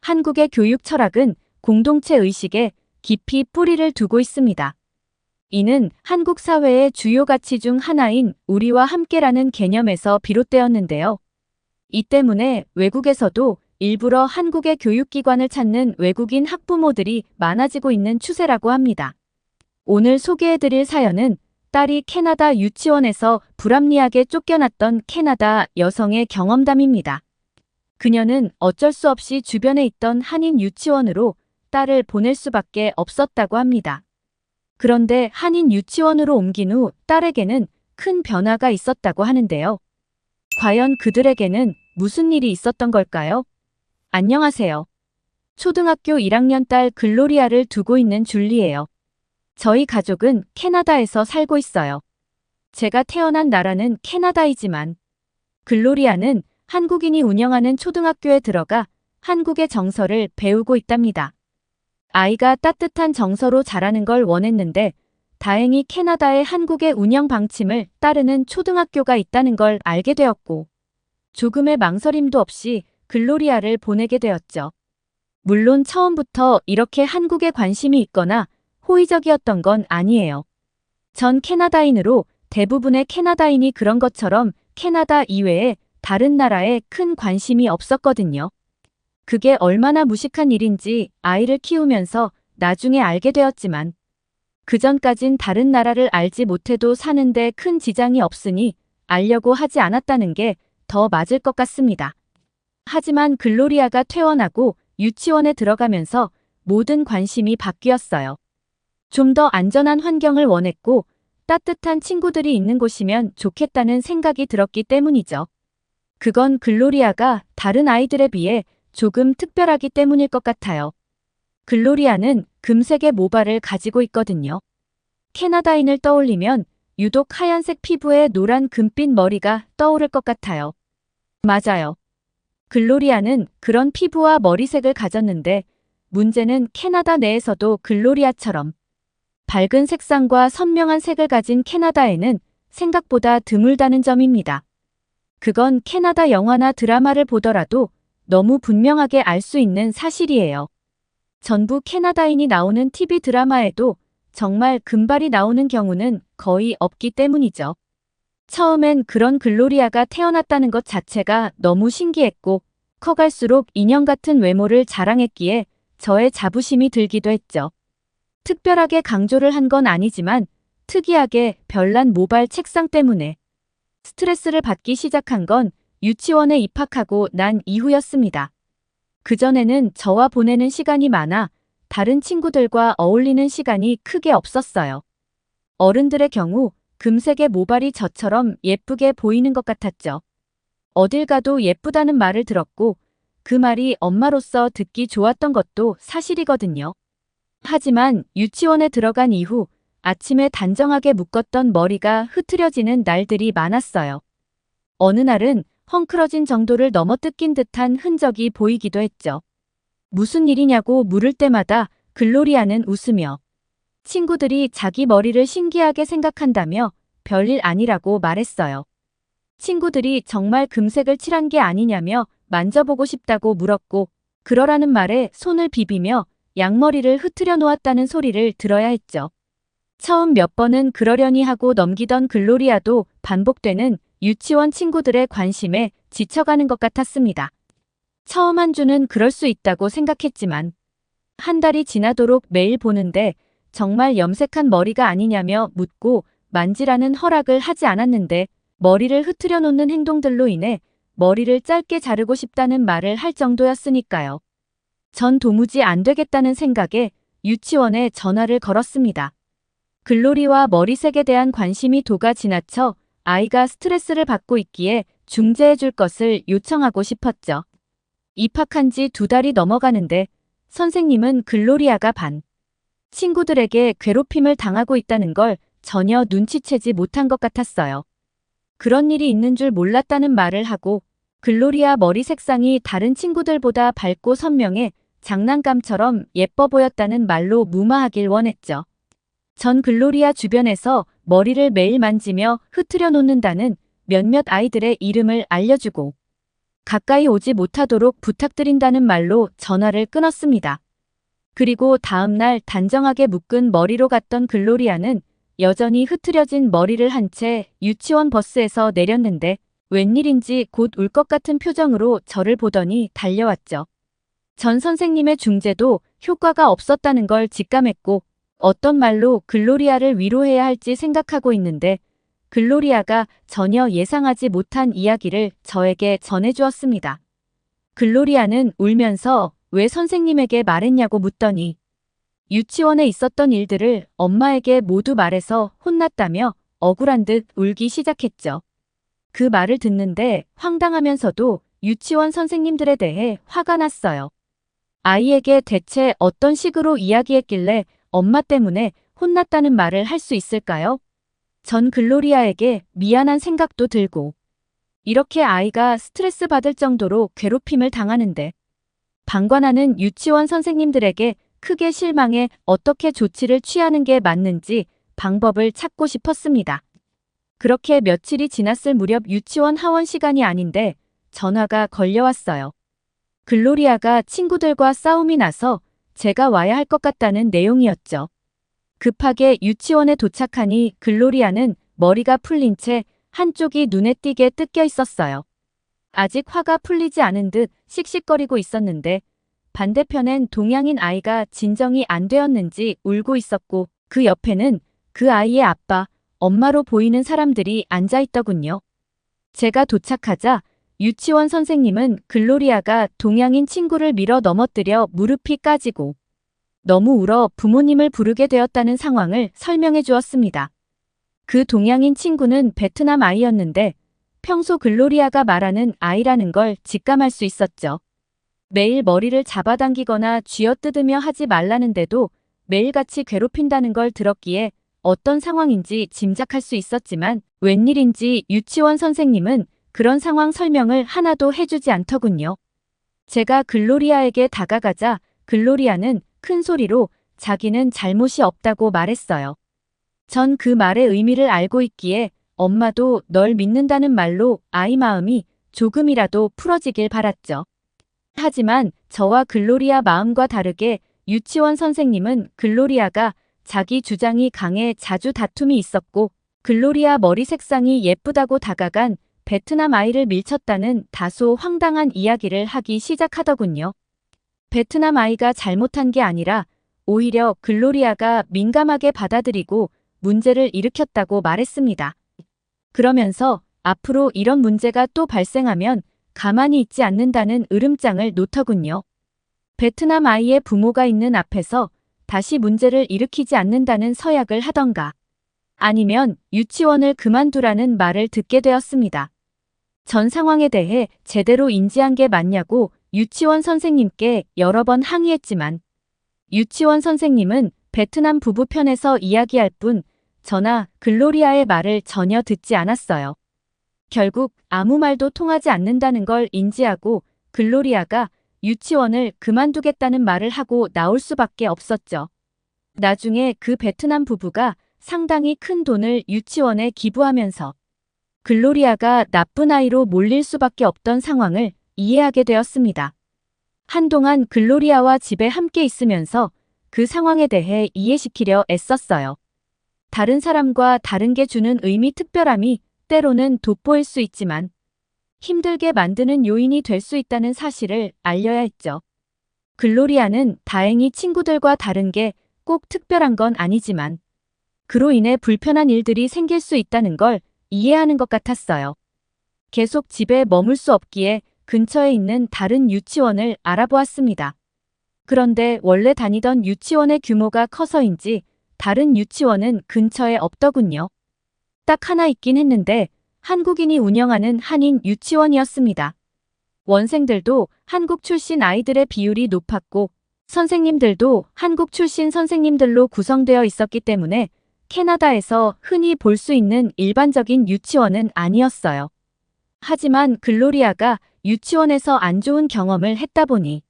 한국의 교육 철학은 공동체 의식에 깊이 뿌리를 두고 있습니다. 이는 한국 사회의 주요 가치 중 하나인 우리와 함께라는 개념에서 비롯되었는데요. 이 때문에 외국에서도 일부러 한국의 교육기관을 찾는 외국인 학부모들이 많아지고 있는 추세라고 합니다. 오늘 소개해드릴 사연은 딸이 캐나다 유치원에서 불합리하게 쫓겨났던 캐나다 여성의 경험담입니다. 그녀는 어쩔 수 없이 주변에 있던 한인 유치원으로 딸을 보낼 수밖에 없었다고 합니다. 그런데 한인 유치원으로 옮긴 후 딸에게는 큰 변화가 있었다고 하는데요. 과연 그들에게는 무슨 일이 있었던 걸까요? 안녕하세요. 초등학교 1학년 딸 글로리아를 두고 있는 줄리예요. 저희 가족은 캐나다에서 살고 있어요. 제가 태어난 나라는 캐나다이지만 글로리아는 한국인이 운영하는 초등학교에 들어가 한국의 정서를 배우고 있답니다. 아이가 따뜻한 정서로 자라는 걸 원했는데 다행히 캐나다의 한국의 운영 방침을 따르는 초등학교가 있다는 걸 알게 되었고 조금의 망설임도 없이 글로리아를 보내게 되었죠. 물론 처음부터 이렇게 한국에 관심이 있거나 호의적이었던 건 아니에요. 전 캐나다인으로 대부분의 캐나다인이 그런 것처럼 캐나다 이외에 다른 나라에 큰 관심이 없었거든요. 그게 얼마나 무식한 일인지 아이를 키우면서 나중에 알게 되었지만 그전까진 다른 나라를 알지 못해도 사는데 큰 지장이 없으니 알려고 하지 않았다는 게 더 맞을 것 같습니다. 하지만 글로리아가 퇴원하고 유치원에 들어가면서 모든 관심이 바뀌었어요. 좀 더 안전한 환경을 원했고 따뜻한 친구들이 있는 곳이면 좋겠다는 생각이 들었기 때문이죠. 그건 글로리아가 다른 아이들에 비해 조금 특별하기 때문일 것 같아요. 글로리아는 금색의 모발을 가지고 있거든요. 캐나다인을 떠올리면 유독 하얀색 피부에 노란 금빛 머리가 떠오를 것 같아요. 맞아요. 글로리아는 그런 피부와 머리색을 가졌는데 문제는 캐나다 내에서도 글로리아처럼 밝은 색상과 선명한 색을 가진 캐나다에는 생각보다 드물다는 점입니다. 그건 캐나다 영화나 드라마를 보더라도 너무 분명하게 알 수 있는 사실이에요. 전부 캐나다인이 나오는 TV 드라마에도 정말 금발이 나오는 경우는 거의 없기 때문이죠. 처음엔 그런 글로리아가 태어났다는 것 자체가 너무 신기했고 커갈수록 인형 같은 외모를 자랑했기에 저의 자부심이 들기도 했죠. 특별하게 강조를 한 건 아니지만 특이하게 별난 모발 책상 때문에 스트레스를 받기 시작한 건 유치원에 입학하고 난 이후였습니다. 그전에는 저와 보내는 시간이 많아 다른 친구들과 어울리는 시간이 크게 없었어요. 어른들의 경우 금색의 모발이 저처럼 예쁘게 보이는 것 같았죠. 어딜 가도 예쁘다는 말을 들었고 그 말이 엄마로서 듣기 좋았던 것도 사실이거든요. 하지만 유치원에 들어간 이후 아침에 단정하게 묶었던 머리가 흐트러지는 날들이 많았어요. 어느 날은 헝클어진 정도를 넘어뜯긴 듯한 흔적이 보이기도 했죠. 무슨 일이냐고 물을 때마다 글로리아는 웃으며 친구들이 자기 머리를 신기하게 생각한다며 별일 아니라고 말했어요. 친구들이 정말 금색을 칠한 게 아니냐며 만져보고 싶다고 물었고 그러라는 말에 손을 비비며 양머리를 흐트려 놓았다는 소리를 들어야 했죠. 처음 몇 번은 그러려니 하고 넘기던 글로리아도 반복되는 유치원 친구들의 관심에 지쳐가는 것 같았습니다. 처음 한 주는 그럴 수 있다고 생각했지만 한 달이 지나도록 매일 보는데 정말 염색한 머리가 아니냐며 묻고 만지라는 허락을 하지 않았는데 머리를 흐트려 놓는 행동들로 인해 머리를 짧게 자르고 싶다는 말을 할 정도였으니까요. 전 도무지 안 되겠다는 생각에 유치원에 전화를 걸었습니다. 글로리와 머리색에 대한 관심이 도가 지나쳐 아이가 스트레스를 받고 있기에 중재해 줄 것을 요청하고 싶었죠. 입학한 지 2달이 넘어가는데 선생님은 글로리아가 반 친구들에게 괴롭힘을 당하고 있다는 걸 전혀 눈치채지 못한 것 같았어요. 그런 일이 있는 줄 몰랐다는 말을 하고 글로리아 머리 색상이 다른 친구들보다 밝고 선명해 장난감처럼 예뻐 보였다는 말로 무마하길 원했죠. 전 글로리아 주변에서 머리를 매일 만지며 흐트려 놓는다는 몇몇 아이들의 이름을 알려주고 가까이 오지 못하도록 부탁드린다는 말로 전화를 끊었습니다. 그리고 다음 날 단정하게 묶은 머리로 갔던 글로리아는 여전히 흐트려진 머리를 한 채 유치원 버스에서 내렸는데 웬일인지 곧 울 것 같은 표정으로 저를 보더니 달려왔죠. 전 선생님의 중재도 효과가 없었다는 걸 직감했고 어떤 말로 글로리아를 위로해야 할지 생각하고 있는데 글로리아가 전혀 예상하지 못한 이야기를 저에게 전해주었습니다. 글로리아는 울면서 왜 선생님에게 말했냐고 묻더니 유치원에 있었던 일들을 엄마에게 모두 말해서 혼났다며 억울한 듯 울기 시작했죠. 그 말을 듣는데 황당하면서도 유치원 선생님들에 대해 화가 났어요. 아이에게 대체 어떤 식으로 이야기했길래 엄마 때문에 혼났다는 말을 할 수 있을까요? 전 글로리아에게 미안한 생각도 들고 이렇게 아이가 스트레스 받을 정도로 괴롭힘을 당하는데 방관하는 유치원 선생님들에게 크게 실망해 어떻게 조치를 취하는 게 맞는지 방법을 찾고 싶었습니다. 그렇게 며칠이 지났을 무렵 유치원 하원 시간이 아닌데 전화가 걸려왔어요. 글로리아가 친구들과 싸움이 나서 제가 와야 할 것 같다는 내용이었죠. 급하게 유치원에 도착하니 글로리아는 머리가 풀린 채 한쪽이 눈에 띄게 뜯겨 있었어요. 아직 화가 풀리지 않은 듯 씩씩거리고 있었는데 반대편엔 동양인 아이가 진정이 안 되었는지 울고 있었고 그 옆에는 그 아이의 아빠, 엄마로 보이는 사람들이 앉아 있더군요. 제가 도착하자 유치원 선생님은 글로리아가 동양인 친구를 밀어 넘어뜨려 무릎이 까지고 너무 울어 부모님을 부르게 되었다는 상황을 설명해 주었습니다. 그 동양인 친구는 베트남 아이였는데 평소 글로리아가 말하는 아이라는 걸 직감할 수 있었죠. 매일 머리를 잡아당기거나 쥐어뜯으며 하지 말라는데도 매일같이 괴롭힌다는 걸 들었기에 어떤 상황인지 짐작할 수 있었지만 웬일인지 유치원 선생님은 그런 상황 설명을 하나도 해주지 않더군요. 제가 글로리아에게 다가가자 글로리아는 큰 소리로 자기는 잘못이 없다고 말했어요. 전 그 말의 의미를 알고 있기에 엄마도 널 믿는다는 말로 아이 마음이 조금이라도 풀어지길 바랐죠. 하지만 저와 글로리아 마음과 다르게 유치원 선생님은 글로리아가 자기 주장이 강해 자주 다툼이 있었고 글로리아 머리 색상이 예쁘다고 다가간 베트남 아이를 밀쳤다는 다소 황당한 이야기를 하기 시작하더군요. 베트남 아이가 잘못한 게 아니라 오히려 글로리아가 민감하게 받아들이고 문제를 일으켰다고 말했습니다. 그러면서 앞으로 이런 문제가 또 발생하면 가만히 있지 않는다는 으름장을 놓더군요. 베트남 아이의 부모가 있는 앞에서 다시 문제를 일으키지 않는다는 서약을 하던가 아니면 유치원을 그만두라는 말을 듣게 되었습니다. 전 상황에 대해 제대로 인지한 게 맞냐고 유치원 선생님께 여러 번 항의했지만 유치원 선생님은 베트남 부부 편에서 이야기할 뿐 저나 글로리아의 말을 전혀 듣지 않았어요. 결국 아무 말도 통하지 않는다는 걸 인지하고 글로리아가 유치원을 그만두겠다는 말을 하고 나올 수밖에 없었죠. 나중에 그 베트남 부부가 상당히 큰 돈을 유치원에 기부하면서 글로리아가 나쁜 아이로 몰릴 수밖에 없던 상황을 이해하게 되었습니다. 한동안 글로리아와 집에 함께 있으면서 그 상황에 대해 이해시키려 애썼어요. 다른 사람과 다른 게 주는 의미 특별함이 때로는 돋보일 수 있지만 힘들게 만드는 요인이 될 수 있다는 사실을 알려야 했죠. 글로리아는 다행히 친구들과 다른 게 꼭 특별한 건 아니지만 그로 인해 불편한 일들이 생길 수 있다는 걸 이해하는 것 같았어요. 계속 집에 머물 수 없기에 근처에 있는 다른 유치원을 알아보았습니다. 그런데 원래 다니던 유치원의 규모가 커서인지 다른 유치원은 근처에 없더군요. 딱 하나 있긴 했는데 한국인이 운영하는 한인 유치원이었습니다. 원생들도 한국 출신 아이들의 비율이 높았고 선생님들도 한국 출신 선생님들로 구성되어 있었기 때문에 캐나다에서 흔히 볼 수 있는 일반적인 유치원은 아니었어요. 하지만 글로리아가 유치원에서 안 좋은 경험을 했다 보니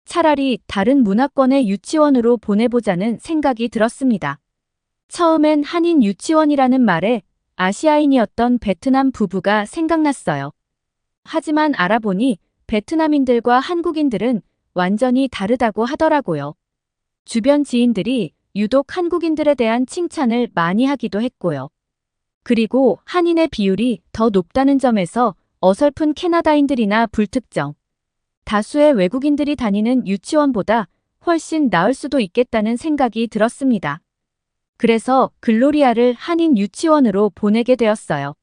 차라리 다른 문화권의 유치원으로 보내보자는 생각이 들었습니다. 처음엔 한인 유치원이라는 말에 아시아인이었던 베트남 부부가 생각났어요. 하지만 알아보니 베트남인들과 한국인들은 완전히 다르다고 하더라고요. 주변 지인들이 유독 한국인들에 대한 칭찬을 많이 하기도 했고요. 그리고 한인의 비율이 더 높다는 점에서 어설픈 캐나다인들이나 불특정, 다수의 외국인들이 다니는 유치원보다 훨씬 나을 수도 있겠다는 생각이 들었습니다. 그래서 글로리아를 한인 유치원으로 보내게 되었어요.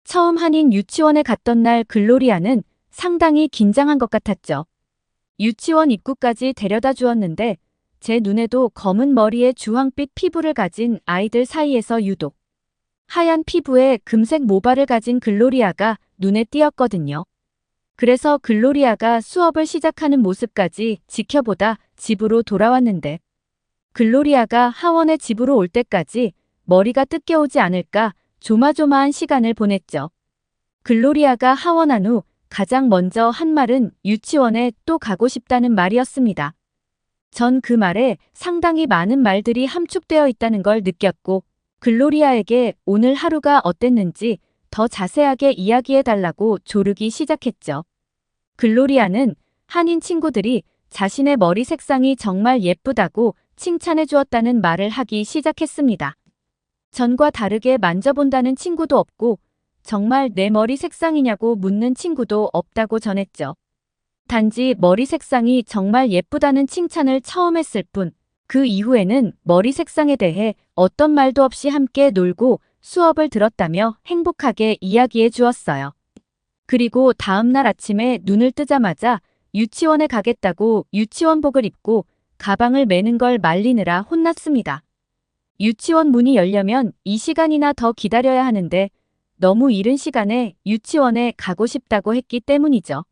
처음 한인 유치원에 갔던 날 글로리아는 상당히 긴장한 것 같았죠. 유치원 입구까지 데려다 주었는데 제 눈에도 검은 머리에 주황빛 피부를 가진 아이들 사이에서 유독 하얀 피부에 금색 모발을 가진 글로리아가 눈에 띄었거든요. 그래서 글로리아가 수업을 시작하는 모습까지 지켜보다 집으로 돌아왔는데 글로리아가 하원의 집으로 올 때까지 머리가 뜯겨오지 않을까 조마조마한 시간을 보냈죠. 글로리아가 하원한 후 가장 먼저 한 말은 유치원에 또 가고 싶다는 말이었습니다. 전 그 말에 상당히 많은 말들이 함축되어 있다는 걸 느꼈고 글로리아에게 오늘 하루가 어땠는지 더 자세하게 이야기해달라고 조르기 시작했죠. 글로리아는 한인 친구들이 자신의 머리 색상이 정말 예쁘다고 칭찬해 주었다는 말을 하기 시작했습니다. 전과 다르게 만져본다는 친구도 없고 정말 내 머리 색상이냐고 묻는 친구도 없다고 전했죠. 단지 머리 색상이 정말 예쁘다는 칭찬을 처음 했을 뿐, 그 이후에는 머리 색상에 대해 어떤 말도 없이 함께 놀고 수업을 들었다며 행복하게 이야기해 주었어요. 그리고 다음날 아침에 눈을 뜨자마자 유치원에 가겠다고 유치원복을 입고 가방을 매는 걸 말리느라 혼났습니다. 유치원 문이 열려면 이 시간이나 더 기다려야 하는데 너무 이른 시간에 유치원에 가고 싶다고 했기 때문이죠.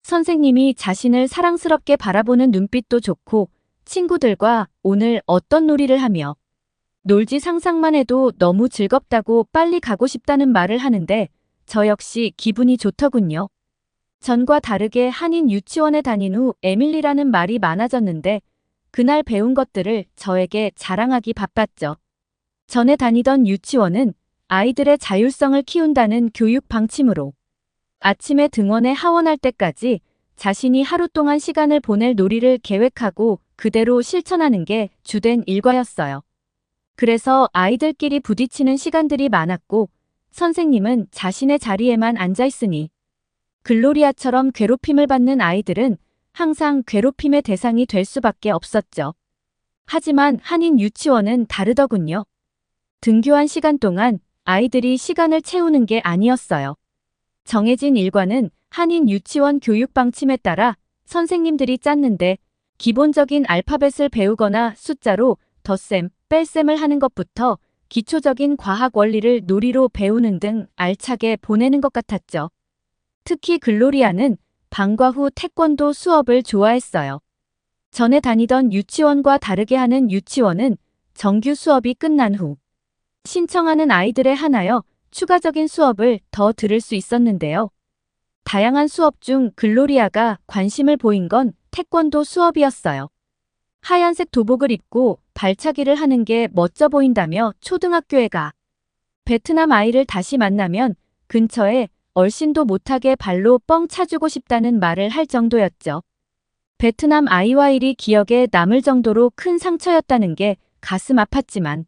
선생님이 자신을 사랑스럽게 바라보는 눈빛도 좋고 친구들과 오늘 어떤 놀이를 하며 놀지 상상만 해도 너무 즐겁다고 빨리 가고 싶다는 말을 하는데 저 역시 기분이 좋더군요. 전과 다르게 한인 유치원에 다닌 후 에밀리라는 말이 많아졌는데 그날 배운 것들을 저에게 자랑하기 바빴죠. 전에 다니던 유치원은 아이들의 자율성을 키운다는 교육 방침으로 아침에 등원에 하원할 때까지 자신이 하루 동안 시간을 보낼 놀이를 계획하고 그대로 실천하는 게 주된 일과였어요. 그래서 아이들끼리 부딪히는 시간들이 많았고 선생님은 자신의 자리에만 앉아 있으니 글로리아처럼 괴롭힘을 받는 아이들은 항상 괴롭힘의 대상이 될 수밖에 없었죠. 하지만 한인 유치원은 다르더군요. 등교한 시간 동안 아이들이 시간을 채우는 게 아니었어요. 정해진 일과는 한인 유치원 교육 방침에 따라 선생님들이 짰는데 기본적인 알파벳을 배우거나 숫자로 덧셈, 뺄셈을 하는 것부터 기초적인 과학 원리를 놀이로 배우는 등 알차게 보내는 것 같았죠. 특히 글로리아는 방과 후 태권도 수업을 좋아했어요. 전에 다니던 유치원과 다르게 하는 유치원은 정규 수업이 끝난 후 신청하는 아이들에 한하여 추가적인 수업을 더 들을 수 있었는데요. 다양한 수업 중 글로리아가 관심을 보인 건 태권도 수업이었어요. 하얀색 도복을 입고 발차기를 하는 게 멋져 보인다며 초등학교에 가 베트남 아이를 다시 만나면 근처에 얼씬도 못하게 발로 뻥 차주고 싶다는 말을 할 정도였죠. 베트남 아이와 일이 기억에 남을 정도로 큰 상처였다는 게 가슴 아팠지만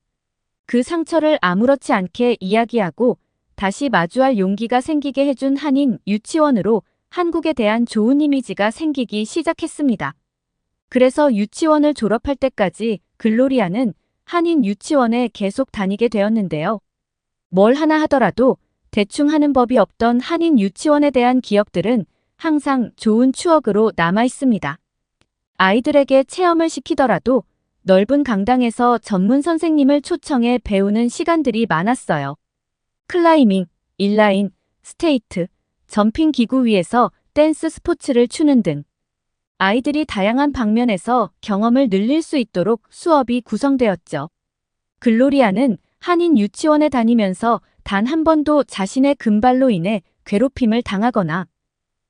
그 상처를 아무렇지 않게 이야기하고 다시 마주할 용기가 생기게 해준 한인 유치원으로 한국에 대한 좋은 이미지가 생기기 시작했습니다. 그래서 유치원을 졸업할 때까지 글로리아는 한인 유치원에 계속 다니게 되었는데요. 뭘 하나 하더라도 대충 하는 법이 없던 한인 유치원에 대한 기억들은 항상 좋은 추억으로 남아 있습니다. 아이들에게 체험을 시키더라도 넓은 강당에서 전문 선생님을 초청해 배우는 시간들이 많았어요. 클라이밍, 인라인, 스테이트, 점핑 기구 위에서 댄스 스포츠를 추는 등 아이들이 다양한 방면에서 경험을 늘릴 수 있도록 수업이 구성되었죠. 글로리아는 한인 유치원에 다니면서 단 한 번도 자신의 금발로 인해 괴롭힘을 당하거나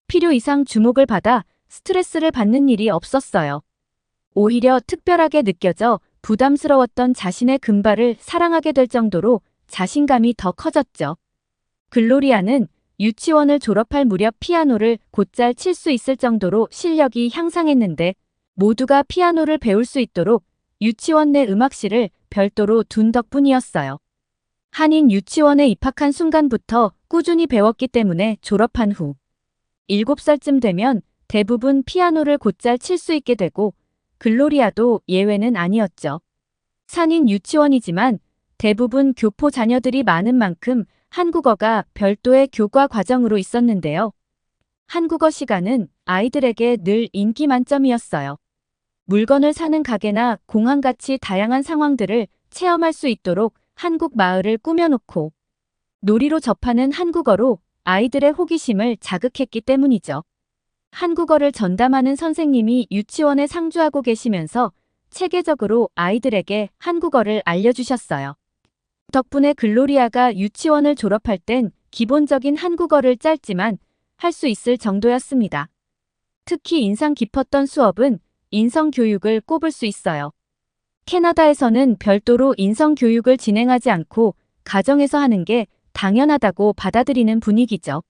필요 이상 주목을 받아 스트레스를 받는 일이 없었어요. 오히려 특별하게 느껴져 부담스러웠던 자신의 금발을 사랑하게 될 정도로 자신감이 더 커졌죠. 글로리아는 유치원을 졸업할 무렵 피아노를 곧잘 칠 수 있을 정도로 실력이 향상했는데 모두가 피아노를 배울 수 있도록 유치원 내 음악실을 별도로 둔 덕분이었어요. 한인 유치원에 입학한 순간부터 꾸준히 배웠기 때문에 졸업한 후 7살쯤 되면 대부분 피아노를 곧잘 칠 수 있게 되고 글로리아도 예외는 아니었죠. 산인 유치원이지만 대부분 교포 자녀들이 많은 만큼 한국어가 별도의 교과 과정으로 있었는데요. 한국어 시간은 아이들에게 늘 인기 만점이었어요. 물건을 사는 가게나 공항같이 다양한 상황들을 체험할 수 있도록 한국 마을을 꾸며놓고 놀이로 접하는 한국어로 아이들의 호기심을 자극했기 때문이죠. 한국어를 전담하는 선생님이 유치원에 상주하고 계시면서 체계적으로 아이들에게 한국어를 알려주셨어요. 덕분에 글로리아가 유치원을 졸업할 땐 기본적인 한국어를 짧지만 할 수 있을 정도였습니다. 특히 인상 깊었던 수업은 인성교육을 꼽을 수 있어요. 캐나다에서는 별도로 인성교육을 진행하지 않고 가정에서 하는 게 당연하다고 받아들이는 분위기죠.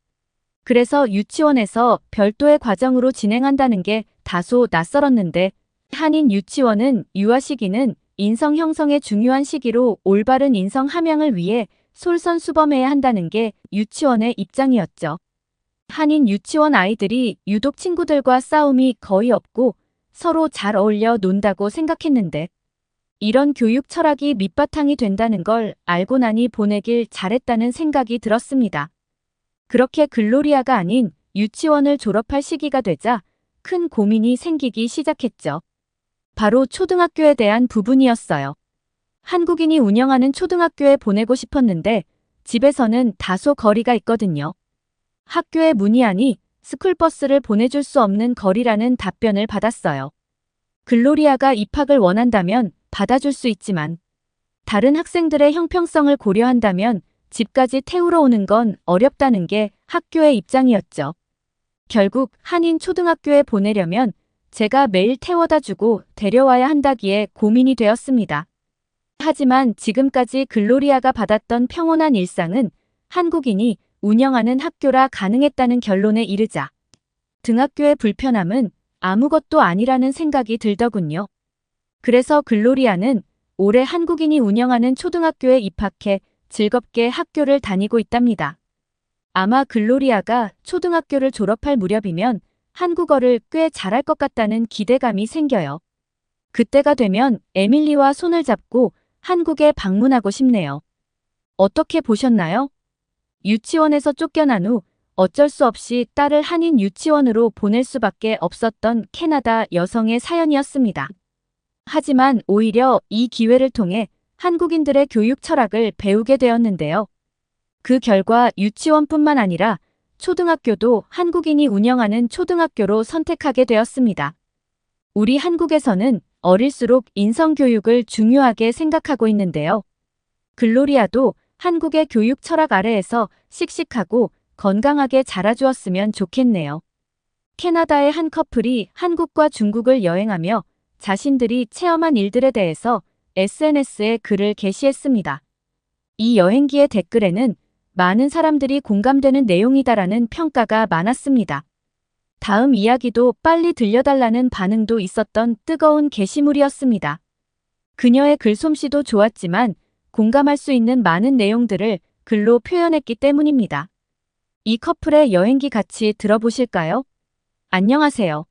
그래서 유치원에서 별도의 과정으로 진행한다는 게 다소 낯설었는데 한인 유치원은 유아 시기는 인성 형성의 중요한 시기로 올바른 인성 함양을 위해 솔선수범해야 한다는 게 유치원의 입장이었죠. 한인 유치원 아이들이 유독 친구들과 싸움이 거의 없고 서로 잘 어울려 논다고 생각했는데 이런 교육 철학이 밑바탕이 된다는 걸 알고 나니 보내길 잘했다는 생각이 들었습니다. 그렇게 글로리아가 아닌 유치원을 졸업할 시기가 되자 큰 고민이 생기기 시작했죠. 바로 초등학교에 대한 부분이었어요. 한국인이 운영하는 초등학교에 보내고 싶었는데 집에서는 다소 거리가 있거든요. 학교에 문의하니 스쿨버스를 보내줄 수 없는 거리라는 답변을 받았어요. 글로리아가 입학을 원한다면 받아줄 수 있지만 다른 학생들의 형평성을 고려한다면 집까지 태우러 오는 건 어렵다는 게 학교의 입장이었죠. 결국 한인 초등학교에 보내려면 제가 매일 태워다 주고 데려와야 한다기에 고민이 되었습니다. 하지만 지금까지 글로리아가 받았던 평온한 일상은 한국인이 운영하는 학교라 가능했다는 결론에 이르자 등학교의 불편함은 아무것도 아니라는 생각이 들더군요. 그래서 글로리아는 올해 한국인이 운영하는 초등학교에 입학해 즐겁게 학교를 다니고 있답니다. 아마 글로리아가 초등학교를 졸업할 무렵이면 한국어를 꽤 잘할 것 같다는 기대감이 생겨요. 그때가 되면 에밀리와 손을 잡고 한국에 방문하고 싶네요. 어떻게 보셨나요? 유치원에서 쫓겨난 후 어쩔 수 없이 딸을 한인 유치원으로 보낼 수밖에 없었던 캐나다 여성의 사연이었습니다. 하지만 오히려 이 기회를 통해 한국인들의 교육 철학을 배우게 되었는데요. 그 결과 유치원뿐만 아니라 초등학교도 한국인이 운영하는 초등학교로 선택하게 되었습니다. 우리 한국에서는 어릴수록 인성교육을 중요하게 생각하고 있는데요. 글로리아도 한국의 교육 철학 아래에서 씩씩하고 건강하게 자라주었으면 좋겠네요. 캐나다의 한 커플이 한국과 중국을 여행하며 자신들이 체험한 일들에 대해서 SNS에 글을 게시했습니다. 이 여행기의 댓글에는 많은 사람들이 공감되는 내용이다라는 평가가 많았습니다. 다음 이야기도 빨리 들려달라는 반응도 있었던 뜨거운 게시물이었습니다. 그녀의 글솜씨도 좋았지만 공감할 수 있는 많은 내용들을 글로 표현했기 때문입니다. 이 커플의 여행기 같이 들어보실까요? 안녕하세요.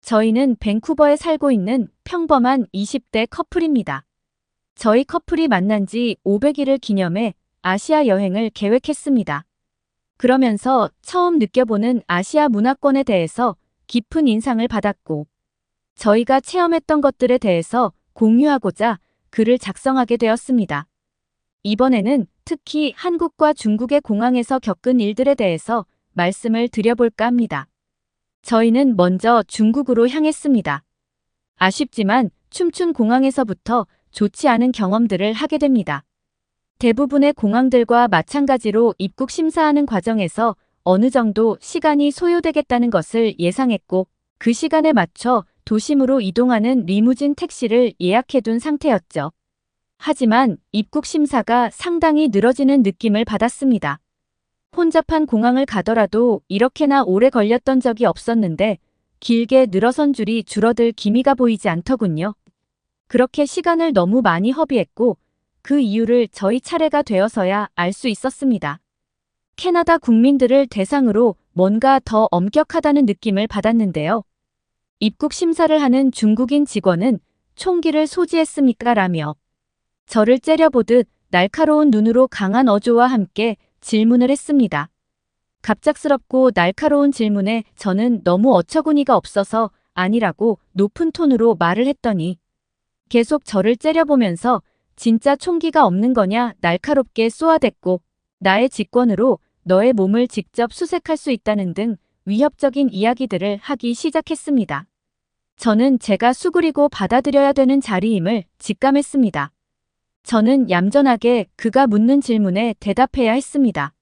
저희는 밴쿠버에 살고 있는 평범한 20대 커플입니다. 저희 커플이 만난 지 500일을 기념해 아시아 여행을 계획했습니다. 그러면서 처음 느껴보는 아시아 문화권에 대해서 깊은 인상을 받았고 저희가 체험했던 것들에 대해서 공유하고자 글을 작성하게 되었습니다. 이번에는 특히 한국과 중국의 공항에서 겪은 일들에 대해서 말씀을 드려볼까 합니다. 저희는 먼저 중국으로 향했습니다. 아쉽지만 춤춘 공항에서부터 좋지 않은 경험들을 하게 됩니다. 대부분의 공항들과 마찬가지로 입국 심사하는 과정에서 어느 정도 시간이 소요되겠다는 것을 예상했고 그 시간에 맞춰 도심으로 이동하는 리무진 택시를 예약해둔 상태였죠. 하지만 입국 심사가 상당히 늘어지는 느낌을 받았습니다. 혼잡한 공항을 가더라도 이렇게나 오래 걸렸던 적이 없었는데 길게 늘어선 줄이 줄어들 기미가 보이지 않더군요. 그렇게 시간을 너무 많이 허비했고 그 이유를 저희 차례가 되어서야 알 수 있었습니다. 캐나다 국민들을 대상으로 뭔가 더 엄격하다는 느낌을 받았는데요. 입국 심사를 하는 중국인 직원은 총기를 소지했습니까? 라며 저를 째려보듯 날카로운 눈으로 강한 어조와 함께 질문을 했습니다. 갑작스럽고 날카로운 질문에 저는 너무 어처구니가 없어서 아니라고 높은 톤으로 말을 했더니 계속 저를 째려보면서 진짜 총기가 없는 거냐 날카롭게 쏘아댔고 나의 직권으로 너의 몸을 직접 수색할 수 있다는 등 위협적인 이야기들을 하기 시작했습니다. 저는 제가 수그리고 받아들여야 되는 자리임을 직감했습니다. 저는 얌전하게 그가 묻는 질문에 대답해야 했습니다.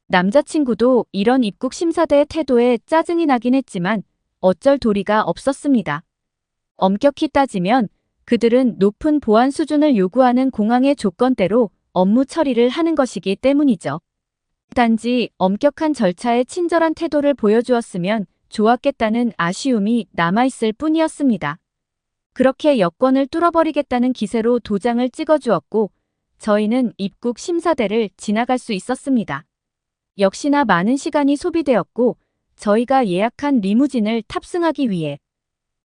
남자친구도 이런 입국 심사대의 태도에 짜증이 나긴 했지만 어쩔 도리가 없었습니다. 엄격히 따지면 그들은 높은 보안 수준을 요구하는 공항의 조건대로 업무 처리를 하는 것이기 때문이죠. 단지 엄격한 절차에 친절한 태도를 보여주었으면 좋았겠다는 아쉬움이 남아있을 뿐이었습니다. 그렇게 여권을 뚫어버리겠다는 기세로 도장을 찍어주었고 저희는 입국 심사대를 지나갈 수 있었습니다. 역시나 많은 시간이 소비되었고 저희가 예약한 리무진을 탑승하기 위해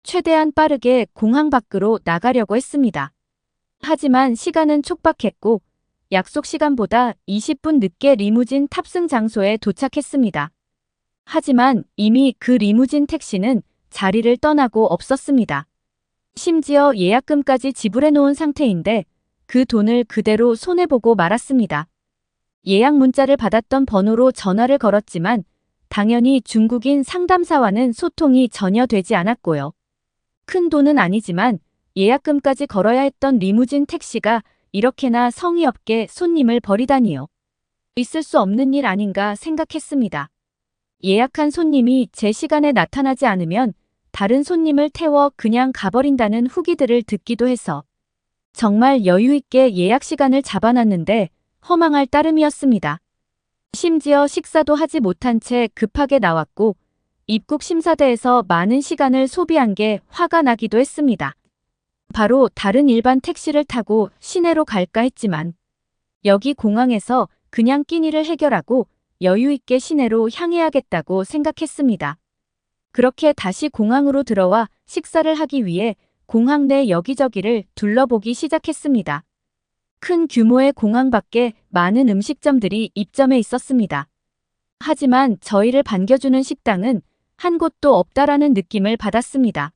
최대한 빠르게 공항 밖으로 나가려고 했습니다. 하지만 시간은 촉박했고 약속 시간보다 20분 늦게 리무진 탑승 장소에 도착했습니다. 하지만 이미 그 리무진 택시는 자리를 떠나고 없었습니다. 심지어 예약금까지 지불해 놓은 상태인데 그 돈을 그대로 손해보고 말았습니다. 예약 문자를 받았던 번호로 전화를 걸었지만 당연히 중국인 상담사와는 소통이 전혀 되지 않았고요. 큰 돈은 아니지만 예약금까지 걸어야 했던 리무진 택시가 이렇게나 성의 없게 손님을 버리다니요. 있을 수 없는 일 아닌가 생각했습니다. 예약한 손님이 제 시간에 나타나지 않으면 다른 손님을 태워 그냥 가버린다는 후기들을 듣기도 해서 정말 여유있게 예약 시간을 잡아놨는데 허망할 따름이었습니다. 심지어 식사도 하지 못한 채 급하게 나왔고 입국 심사대에서 많은 시간을 소비한 게 화가 나기도 했습니다. 바로 다른 일반 택시를 타고 시내로 갈까 했지만 여기 공항에서 그냥 끼니를 해결하고 여유있게 시내로 향해야겠다고 생각했습니다. 그렇게 다시 공항으로 들어와 식사를 하기 위해 공항 내 여기저기를 둘러보기 시작했습니다. 큰 규모의 공항 밖에 많은 음식점들이 입점해 있었습니다. 하지만 저희를 반겨주는 식당은 한 곳도 없다라는 느낌을 받았습니다.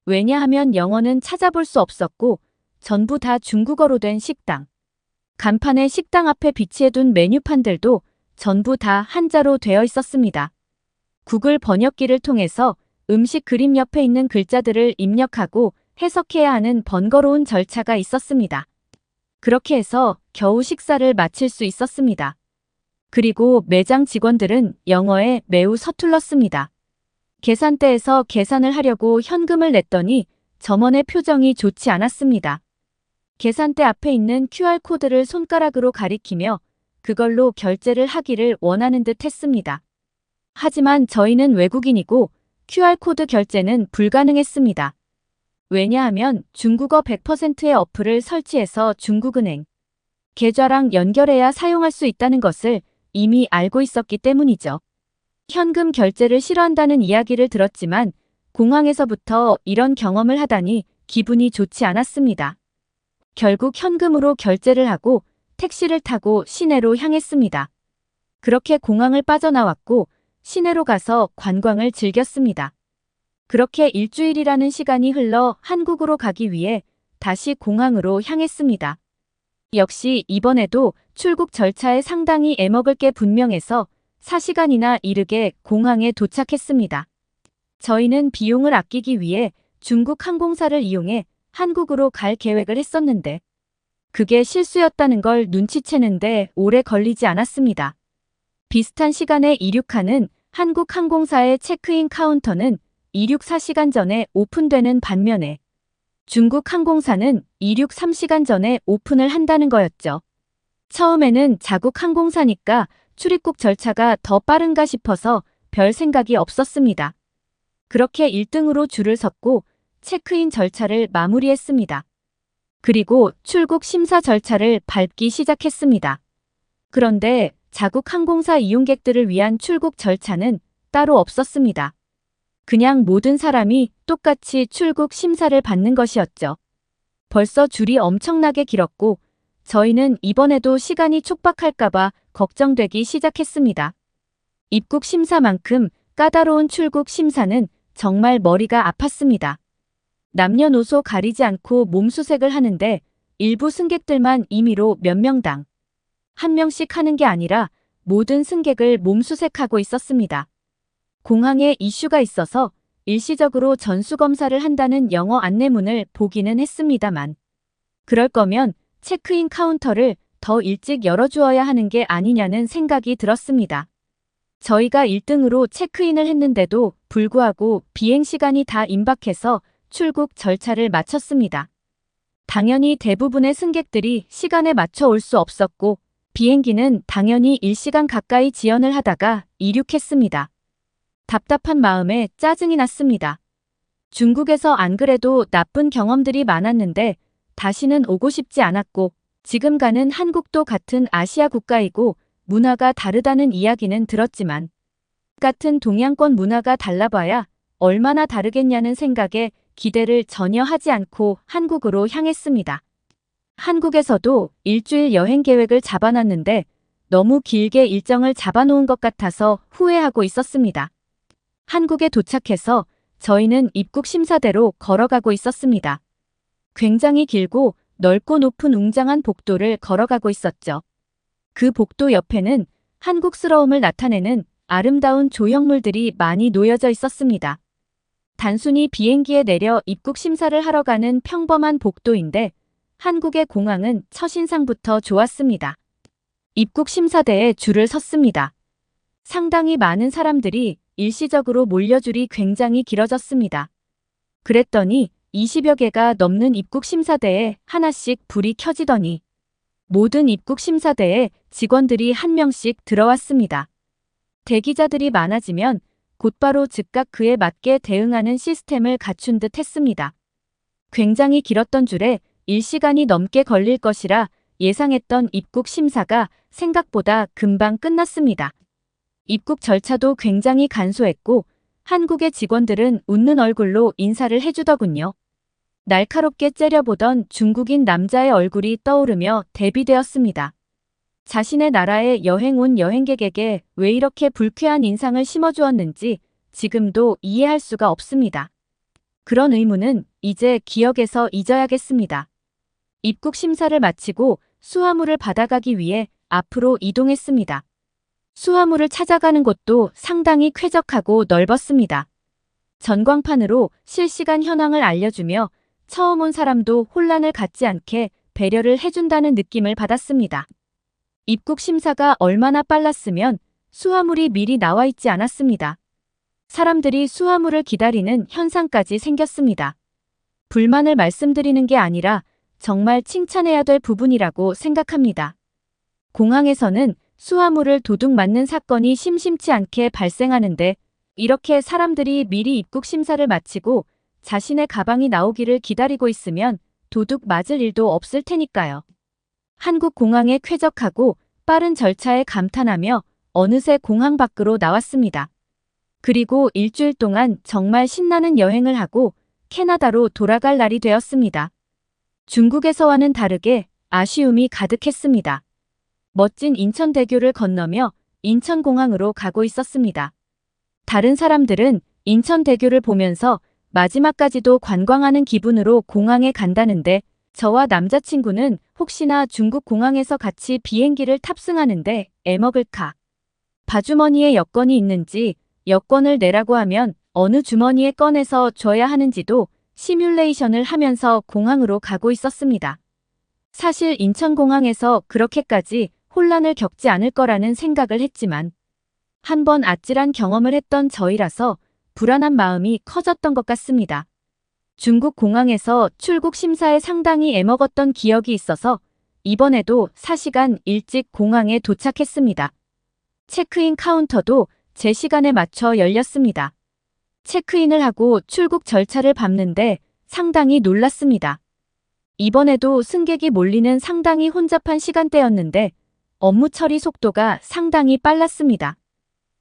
왜냐하면 영어는 찾아볼 수 없었고 전부 다 중국어로 된 식당. 간판에 식당 앞에 비치해둔 메뉴판들도 전부 다 한자로 되어 있었습니다. 구글 번역기를 통해서 음식 그림 옆에 있는 글자들을 입력하고 해석해야 하는 번거로운 절차가 있었습니다. 그렇게 해서 겨우 식사를 마칠 수 있었습니다. 그리고 매장 직원들은 영어에 매우 서툴렀습니다. 계산대에서 계산을 하려고 현금을 냈더니 점원의 표정이 좋지 않았습니다. 계산대 앞에 있는 QR코드를 손가락으로 가리키며 그걸로 결제를 하기를 원하는 듯 했습니다. 하지만 저희는 외국인이고 QR코드 결제는 불가능했습니다. 왜냐하면 중국어 100%의 어플을 설치해서 중국은행 계좌랑 연결해야 사용할 수 있다는 것을 이미 알고 있었기 때문이죠. 현금 결제를 싫어한다는 이야기를 들었지만 공항에서부터 이런 경험을 하다니 기분이 좋지 않았습니다. 결국 현금으로 결제를 하고 택시를 타고 시내로 향했습니다. 그렇게 공항을 빠져나왔고 시내로 가서 관광을 즐겼습니다. 그렇게 일주일이라는 시간이 흘러 한국으로 가기 위해 다시 공항으로 향했습니다. 역시 이번에도 출국 절차에 상당히 애먹을 게 분명해서 4시간이나 이르게 공항에 도착했습니다. 저희는 비용을 아끼기 위해 중국 항공사를 이용해 한국으로 갈 계획을 했었는데 그게 실수였다는 걸 눈치채는데 오래 걸리지 않았습니다. 비슷한 시간에 이륙하는 한국 항공사의 체크인 카운터는 이륙 4시간 전에 오픈되는 반면에 중국 항공사는 이륙 3시간 전에 오픈을 한다는 거였죠. 처음에는 자국 항공사니까 출입국 절차가 더 빠른가 싶어서 별 생각이 없었습니다. 그렇게 1등으로 줄을 섰고 체크인 절차를 마무리했습니다. 그리고 출국 심사 절차를 밟기 시작했습니다. 그런데 자국 항공사 이용객들을 위한 출국 절차는 따로 없었습니다. 그냥 모든 사람이 똑같이 출국 심사를 받는 것이었죠. 벌써 줄이 엄청나게 길었고 저희는 이번에도 시간이 촉박할까봐 걱정되기 시작했습니다. 입국 심사만큼 까다로운 출국 심사는 정말 머리가 아팠습니다. 남녀노소 가리지 않고 몸수색을 하는데 일부 승객들만 임의로 몇 명당 한 명씩 하는 게 아니라 모든 승객을 몸수색하고 있었습니다. 공항에 이슈가 있어서 일시적으로 전수검사를 한다는 영어 안내문을 보기는 했습니다만 그럴 거면 체크인 카운터를 더 일찍 열어주어야 하는 게 아니냐는 생각이 들었습니다. 저희가 1등으로 체크인을 했는데도 불구하고 비행시간이 다 임박해서 출국 절차를 마쳤습니다. 당연히 대부분의 승객들이 시간에 맞춰 올 수 없었고 비행기는 당연히 1시간 가까이 지연을 하다가 이륙했습니다. 답답한 마음에 짜증이 났습니다. 중국에서 안 그래도 나쁜 경험들이 많았는데 다시는 오고 싶지 않았고 지금 가는 한국도 같은 아시아 국가이고 문화가 다르다는 이야기는 들었지만 같은 동양권 문화가 달라봐야 얼마나 다르겠냐는 생각에 기대를 전혀 하지 않고 한국으로 향했습니다. 한국에서도 일주일 여행 계획을 잡아놨는데 너무 길게 일정을 잡아놓은 것 같아서 후회하고 있었습니다. 한국에 도착해서 저희는 입국 심사대로 걸어가고 있었습니다. 굉장히 길고 넓고 높은 웅장한 복도를 걸어가고 있었죠. 그 복도 옆에는 한국스러움을 나타내는 아름다운 조형물들이 많이 놓여져 있었습니다. 단순히 비행기에 내려 입국 심사를 하러 가는 평범한 복도인데 한국의 공항은 첫인상부터 좋았습니다. 입국 심사대에 줄을 섰습니다. 상당히 많은 사람들이 일시적으로 몰려줄이 굉장히 길어졌습니다. 그랬더니 20여 개가 넘는 입국 심사대에 하나씩 불이 켜지더니 모든 입국 심사대에 직원들이 한 명씩 들어왔습니다. 대기자들이 많아지면 곧바로 즉각 그에 맞게 대응하는 시스템을 갖춘 듯 했습니다. 굉장히 길었던 줄에 1시간이 넘게 걸릴 것이라 예상했던 입국 심사가 생각보다 금방 끝났습니다. 입국 절차도 굉장히 간소했고 한국의 직원들은 웃는 얼굴로 인사를 해주더군요. 날카롭게 째려보던 중국인 남자의 얼굴이 떠오르며 대비되었습니다. 자신의 나라에 여행 온 여행객에게 왜 이렇게 불쾌한 인상을 심어주었는지 지금도 이해할 수가 없습니다. 그런 의문은 이제 기억에서 잊어야겠습니다. 입국 심사를 마치고 수화물을 받아가기 위해 앞으로 이동했습니다. 수화물을 찾아가는 곳도 상당히 쾌적하고 넓었습니다. 전광판으로 실시간 현황을 알려주며 처음 온 사람도 혼란을 갖지 않게 배려를 해준다는 느낌을 받았습니다. 입국 심사가 얼마나 빨랐으면 수화물이 미리 나와 있지 않았습니다. 사람들이 수화물을 기다리는 현상까지 생겼습니다. 불만을 말씀드리는 게 아니라 정말 칭찬해야 될 부분이라고 생각합니다. 공항에서는 수화물을 도둑 맞는 사건이 심심치 않게 발생하는데 이렇게 사람들이 미리 입국 심사를 마치고 자신의 가방이 나오기를 기다리고 있으면 도둑 맞을 일도 없을 테니까요. 한국 공항의 쾌적하고 빠른 절차에 감탄하며 어느새 공항 밖으로 나왔습니다. 그리고 일주일 동안 정말 신나는 여행을 하고 캐나다로 돌아갈 날이 되었습니다. 중국에서와는 다르게 아쉬움이 가득했습니다. 멋진 인천대교를 건너며 인천공항으로 가고 있었습니다. 다른 사람들은 인천대교를 보면서 마지막까지도 관광하는 기분으로 공항에 간다는데 저와 남자친구는 혹시나 중국 공항에서 같이 비행기를 탑승하는데 애먹을까. 바주머니에 여권이 있는지 여권을 내라고 하면 어느 주머니에 꺼내서 줘야 하는지도 시뮬레이션을 하면서 공항으로 가고 있었습니다. 사실 인천공항에서 그렇게까지 혼란을 겪지 않을 거라는 생각을 했지만 한번 아찔한 경험을 했던 저희라서 불안한 마음이 커졌던 것 같습니다. 중국 공항에서 출국 심사에 상당히 애먹었던 기억이 있어서 이번에도 4시간 일찍 공항에 도착했습니다. 체크인 카운터도 제 시간에 맞춰 열렸습니다. 체크인을 하고 출국 절차를 밟는데 상당히 놀랐습니다. 이번에도 승객이 몰리는 상당히 혼잡한 시간대였는데 업무 처리 속도가 상당히 빨랐습니다.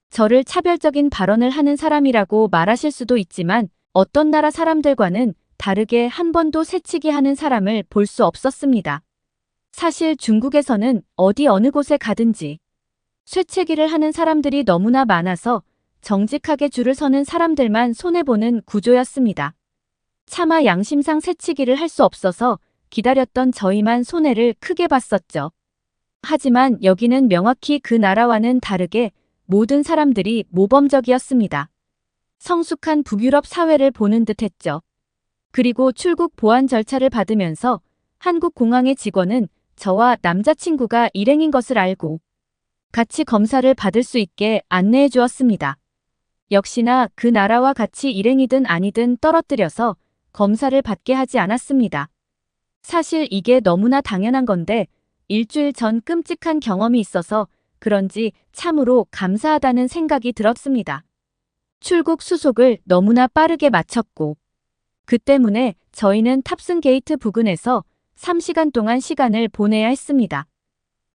저를 차별적인 발언을 하는 사람이라고 말하실 수도 있지만 어떤 나라 사람들과는 다르게 한 번도 새치기 하는 사람을 볼 수 없었습니다. 사실 중국에서는 어디 어느 곳에 가든지 쇠채기를 하는 사람들이 너무나 많아서 정직하게 줄을 서는 사람들만 손해보는 구조였습니다. 차마 양심상 새치기를 할 수 없어서 기다렸던 저희만 손해를 크게 봤었죠. 하지만 여기는 명확히 그 나라와는 다르게 모든 사람들이 모범적이었습니다. 성숙한 북유럽 사회를 보는 듯했죠. 그리고 출국 보안 절차를 받으면서 한국 공항의 직원은 저와 남자친구가 일행인 것을 알고 같이 검사를 받을 수 있게 안내해 주었습니다. 역시나 그 나라와 같이 일행이든 아니든 떨어뜨려서 검사를 받게 하지 않았습니다. 사실 이게 너무나 당연한 건데 일주일 전 끔찍한 경험이 있어서 그런지 참으로 감사하다는 생각이 들었습니다. 출국 수속을 너무나 빠르게 마쳤고 그 때문에 저희는 탑승 게이트 부근에서 3시간 동안 시간을 보내야 했습니다.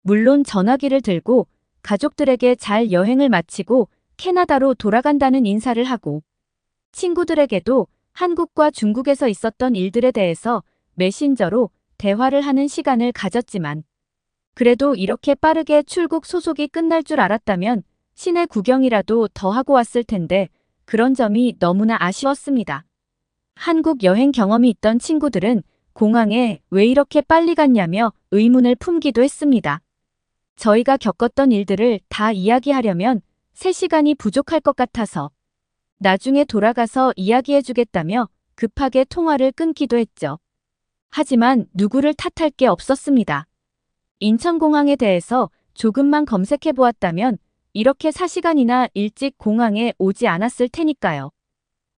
물론 전화기를 들고 가족들에게 잘 여행을 마치고 캐나다로 돌아간다는 인사를 하고 친구들에게도 한국과 중국에서 있었던 일들에 대해서 메신저로 대화를 하는 시간을 가졌지만 그래도 이렇게 빠르게 출국 소속이 끝날 줄 알았다면 시내 구경이라도 더 하고 왔을 텐데 그런 점이 너무나 아쉬웠습니다. 한국 여행 경험이 있던 친구들은 공항에 왜 이렇게 빨리 갔냐며 의문을 품기도 했습니다. 저희가 겪었던 일들을 다 이야기하려면 3시간이 부족할 것 같아서 나중에 돌아가서 이야기해주겠다며 급하게 통화를 끊기도 했죠. 하지만 누구를 탓할 게 없었습니다. 인천공항에 대해서 조금만 검색해 보았다면 이렇게 4시간이나 일찍 공항에 오지 않았을 테니까요.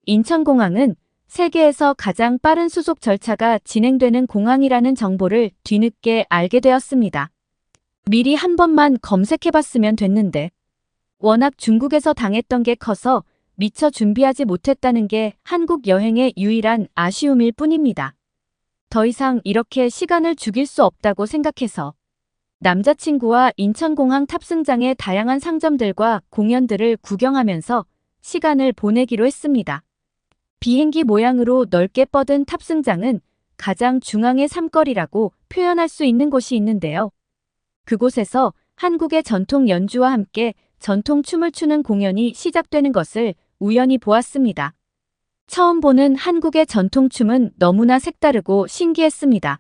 인천공항은 세계에서 가장 빠른 수속 절차가 진행되는 공항이라는 정보를 뒤늦게 알게 되었습니다. 미리 한 번만 검색해 봤으면 됐는데 워낙 중국에서 당했던 게 커서 미처 준비하지 못했다는 게 한국 여행의 유일한 아쉬움일 뿐입니다. 더 이상 이렇게 시간을 죽일 수 없다고 생각해서 남자친구와 인천공항 탑승장의 다양한 상점들과 공연들을 구경하면서 시간을 보내기로 했습니다. 비행기 모양으로 넓게 뻗은 탑승장은 가장 중앙의 삼거리라고 표현할 수 있는 곳이 있는데요. 그곳에서 한국의 전통 연주와 함께 전통 춤을 추는 공연이 시작되는 것을 우연히 보았습니다. 처음 보는 한국의 전통춤은 너무나 색다르고 신기했습니다.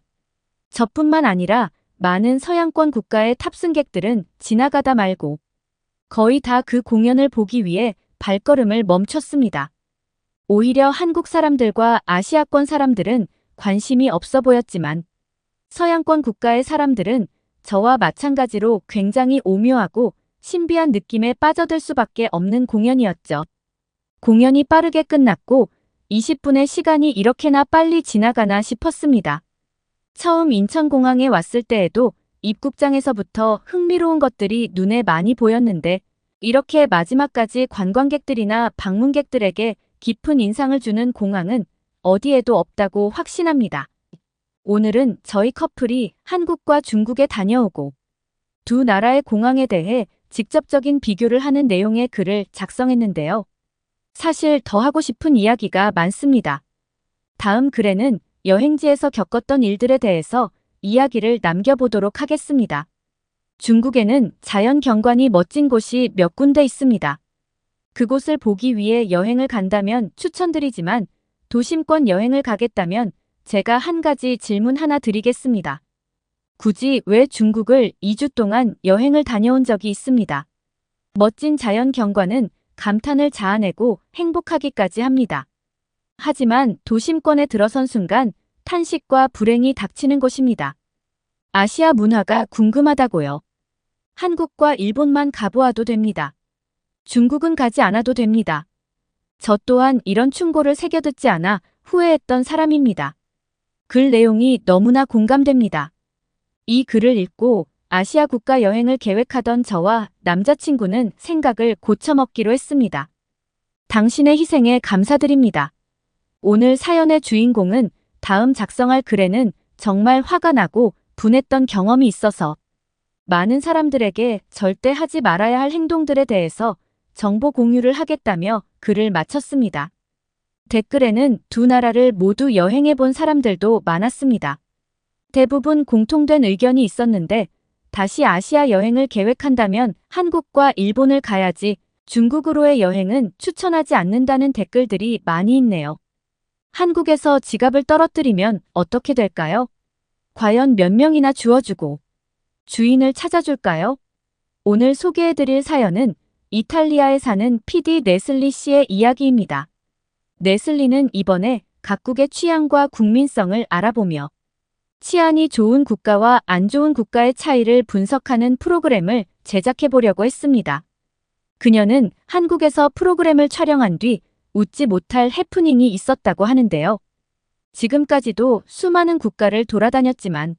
저뿐만 아니라 많은 서양권 국가의 탑승객들은 지나가다 말고 거의 다 그 공연을 보기 위해 발걸음을 멈췄습니다. 오히려 한국 사람들과 아시아권 사람들은 관심이 없어 보였지만 서양권 국가의 사람들은 저와 마찬가지로 굉장히 오묘하고 신비한 느낌에 빠져들 수밖에 없는 공연이었죠. 공연이 빠르게 끝났고 20분의 시간이 이렇게나 빨리 지나가나 싶었습니다. 처음 인천공항에 왔을 때에도 입국장에서부터 흥미로운 것들이 눈에 많이 보였는데 이렇게 마지막까지 관광객들이나 방문객들에게 깊은 인상을 주는 공항은 어디에도 없다고 확신합니다. 오늘은 저희 커플이 한국과 중국에 다녀오고 두 나라의 공항에 대해 직접적인 비교를 하는 내용의 글을 작성했는데요. 사실 더 하고 싶은 이야기가 많습니다. 다음 글에는 여행지에서 겪었던 일들에 대해서 이야기를 남겨보도록 하겠습니다. 중국에는 자연 경관이 멋진 곳이 몇 군데 있습니다. 그곳을 보기 위해 여행을 간다면 추천드리지만 도심권 여행을 가겠다면 제가 한 가지 질문 하나 드리겠습니다. 굳이 왜 중국을 2주 동안 여행을 다녀온 적이 있습니다. 멋진 자연 경관은 감탄을 자아내고 행복하기까지 합니다. 하지만 도심권에 들어선 순간 탄식과 불행이 닥치는 곳입니다. 아시아 문화가 궁금하다고요. 한국과 일본만 가보아도 됩니다. 중국은 가지 않아도 됩니다. 저 또한 이런 충고를 새겨듣지 않아 후회했던 사람입니다. 글 내용이 너무나 공감됩니다. 이 글을 읽고 아시아 국가 여행을 계획하던 저와 남자친구는 생각을 고쳐먹기로 했습니다. 당신의 희생에 감사드립니다. 오늘 사연의 주인공은 다음 작성할 글에는 정말 화가 나고 분했던 경험이 있어서 많은 사람들에게 절대 하지 말아야 할 행동들에 대해서 정보 공유를 하겠다며 글을 마쳤습니다. 댓글에는 두 나라를 모두 여행해 본 사람들도 많았습니다. 대부분 공통된 의견이 있었는데 다시 아시아 여행을 계획한다면 한국과 일본을 가야지 중국으로의 여행은 추천하지 않는다는 댓글들이 많이 있네요. 한국에서 지갑을 떨어뜨리면 어떻게 될까요? 과연 몇 명이나 주워주고 주인을 찾아줄까요? 오늘 소개해드릴 사연은 이탈리아에 사는 PD 네슬리 씨의 이야기입니다. 네슬리는 이번에 각국의 취향과 국민성을 알아보며 치안이 좋은 국가와 안 좋은 국가의 차이를 분석하는 프로그램을 제작해 보려고 했습니다. 그녀는 한국에서 프로그램을 촬영한 뒤 웃지 못할 해프닝이 있었다고 하는데요. 지금까지도 수많은 국가를 돌아다녔지만